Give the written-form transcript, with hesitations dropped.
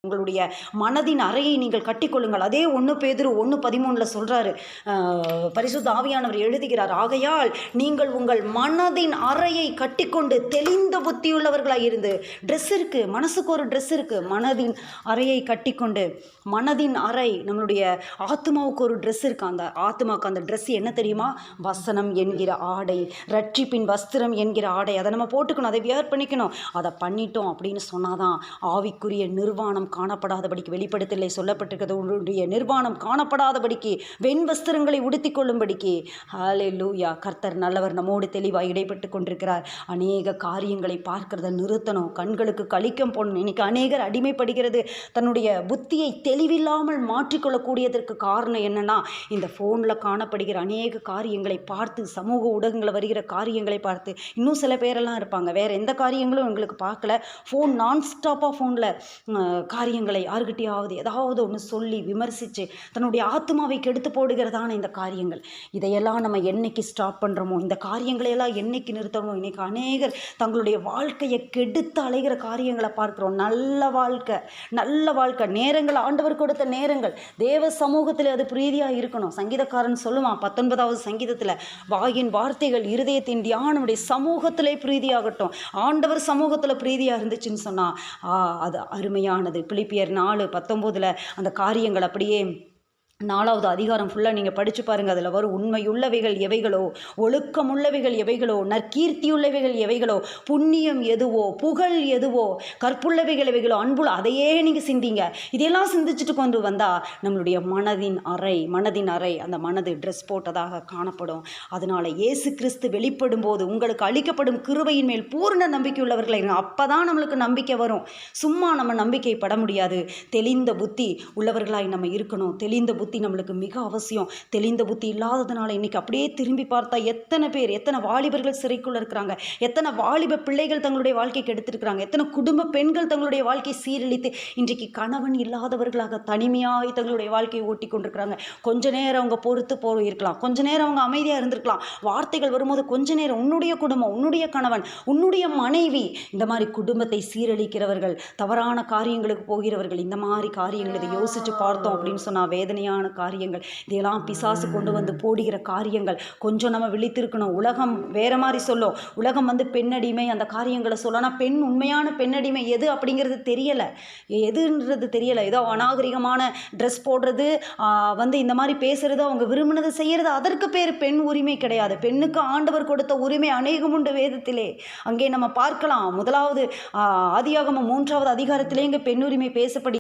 உங்களுடைய மனதின் அறையை நீங்கள் கட்டிக்கொள்ளுங்கள். அதே 1 பேதுரு 1:13 சொல்கிறாரு, பரிசுத்த ஆவியானவர் எழுதுகிறார், ஆகையால் நீங்கள் உங்கள் மனதின் அறையை கட்டிக்கொண்டு தெளிந்த புத்தியுள்ளவர்களாக இருந்து. ட்ரெஸ் இருக்குது, மனசுக்கு ஒரு ட்ரெஸ் இருக்குது, மனதின் அறையை கட்டிக்கொண்டு. மனதின் அறை, நம்மளுடைய ஆத்மாவுக்கு ஒரு ட்ரெஸ் இருக்குது. அந்த ஆத்மாவுக்கு அந்த ட்ரெஸ் என்ன தெரியுமா? வசனம் என்கிற ஆடை, ரட்சிப்பின் வஸ்திரம் என்கிற ஆடை. அதை நம்ம போட்டுக்கணும், அதை வியர் பண்ணிக்கணும். அதை பண்ணிட்டோம் அப்படின்னு சொன்னாதான் ஆவிக்குரிய நிர்வாணம் காணப்படாதபடிக்கு, வெளிப்படுத்தலை சொல்லப்பட்டிருக்கிறது, உன்னுடைய நிர்வாணம் காணப்படாதபடிக்கு வெண் வஸ்திரங்களை உடுத்தி கொள்ளும்படிக்கு. ஹல்லேலூயா. கர்த்தர் நல்லவர், நம்மோடு தெளிவாக இடைப்பட்டு கொண்டிருக்கிறார். அநேக காரியங்களை பார்க்கிறத நிறுத்தணும், கண்களுக்கு கலிக்கம் போடணும். இன்னைக்கு அநேகர் அடிமைப்படுகிறது, தன்னுடைய புத்தியை தெளிவில்லாமல் மாற்றிக்கொள்ளக்கூடியதற்கு காரணம் என்னன்னா, இந்த ஃபோனில் காணப்படுகிற அநேக காரியங்களை பார்த்து, சமூக ஊடகங்களை வருகிற காரியங்களை பார்த்து. இன்னும் சில பேரெல்லாம் இருப்பாங்க, வேறு எந்த காரியங்களும் எங்களுக்கு பார்க்கல, ஃபோன் நான்ஸ்டாப்பாக ஃபோனில் காரியங்களை யாருக்கிட்டையாவது ஏதாவது ஒன்று சொல்லி விமர்சித்து தன்னுடைய ஆத்மாவை கெடுத்து போடுகிறதான இந்த காரியங்கள். இதையெல்லாம் நம்ம என்னைக்கு ஸ்டாப் பண்ணுறோமோ, இந்த காரியங்களையெல்லாம் என்னைக்கு நிறுத்தணுமோ. இன்றைக்கி அநேகர் தங்களுடைய வாழ்க்கையை கெடுத்து அலைகிற காரியங்களை பார்க்குறோம். நல்ல வாழ்க்கை நேரங்கள், ஆண்டவர் கொடுத்த நேரங்கள் தேவ சமூகத்தில் அது பிரீதியாக இருக்கணும். சங்கீதக்காரன் சொல்லுவான் 19வது சங்கீதத்தில், வாயின் வார்த்தைகள் இருதயத்தின் தியானமுடைய சமூகத்திலே பிரீதியாகட்டும். ஆண்டவர் சமூகத்தில் பிரீதியாக இருந்துச்சுன்னு சொன்னால் அது அருமையானது. பிலிப்பியர் 4:19 அந்த காரியங்கள் அப்படியே 4வது அதிகாரம் ஃபுல்லாக நீங்கள் படித்து பாருங்கள். அதில் வரும் உண்மையுள்ளவைகள் எவைகளோ, ஒழுக்கமுள்ளவைகள் எவைகளோ, நற்கீர்த்தியுள்ளவைகள் எவைகளோ, புண்ணியம் எதுவோ, புகழ் எதுவோ, கற்புள்ளவைகள் எவைகளோ, அன்புள்ள, அதையே நீங்கள் சிந்திங்க. இதையெல்லாம் சிந்திச்சுட்டு கொண்டு வந்தால் நம்மளுடைய மனதின் அறை, அந்த மனது ட்ரெஸ் போட்டதாக காணப்படும். அதனால் இயேசு கிறிஸ்து வெளிப்படும் போது உங்களுக்கு அளிக்கப்படும் கிருபையின் மேல் பூர்ண நம்பிக்கை உள்ளவர்களை, அப்போ தான் நம்மளுக்கு நம்பிக்கை வரும். சும்மா நம்ம நம்பிக்கைப்பட முடியாது. தெளிந்த புத்தி உள்ளவர்களாய் நம்ம இருக்கணும். தெளிந்த புத்தி நம்மளுக்கு மிக அவசியம். தெளிந்த புத்தி இல்லாததுனால இன்னைக்கு அப்படியே திரும்பி பார்த்தா எத்தனை வாலிபர்கள் சிறைக்குள்ள இருக்கிறாங்க, எத்தனை வாலிப பிள்ளைகள் தங்களுடைய வாழ்க்கைக்கு எடுத்திருக்கிறாங்க, எத்தனை குடும்ப பெண்கள் தங்களுடைய வாழ்க்கையை சீரழித்து இன்றைக்கு கணவன் இல்லாதவர்களாக தனிமையாய் தங்களுடைய வாழ்க்கையை ஓட்டி கொண்டிருக்கிறாங்க. கொஞ்ச நேரம் அவங்க பொறுத்து இருக்கலாம், கொஞ்ச நேரம் அவங்க அமைதியாக இருந்திருக்கலாம். வார்த்தைகள் வரும்போது கொஞ்ச நேரம் உன்னுடைய குடும்பம், உன்னுடைய கணவன், உன்னுடைய மனைவி, இந்த மாதிரி குடும்பத்தை சீரழிக்கிறவர்கள், தவறான காரியங்களுக்கு போகிறவர்கள், இந்த மாதிரி காரியங்கள் இதை யோசித்து பார்த்தோம் அப்படின்னு சொன்னால் வேதனையான காரியங்கள். இதெல்லாம் பிசாசு கொண்டு வந்து போடுகிற காரியங்கள். கொஞ்சம் நம்ம விழித்திருக்கணும். உலகம் வேற மாதிரி சொல்லும். உலகம் பெண்ணடிமை அந்த காரியங்களை சொல்லும். ஆனால் உண்மையான பெண்ணடிமை எது அப்படிங்கிறது எதுன்றது தெரியலை. ஏதோ அநாகரிகமான ட்ரெஸ் போடுறது, இந்த மாதிரி பேசுறது, அவங்க விரும்பினதை செய்யறது, அதற்கு பேர் பெண் உரிமை கிடையாது. பெண்ணுக்கு ஆண்டவர் கொடுத்த உரிமை அநேகம் உண்டு வேதத்திலே. அங்கே நம்ம பார்க்கலாம். 1வது ஆதியாகமம் 3வது அதிகாரத்திலே இங்கே பெண் உரிமை பேசப்படி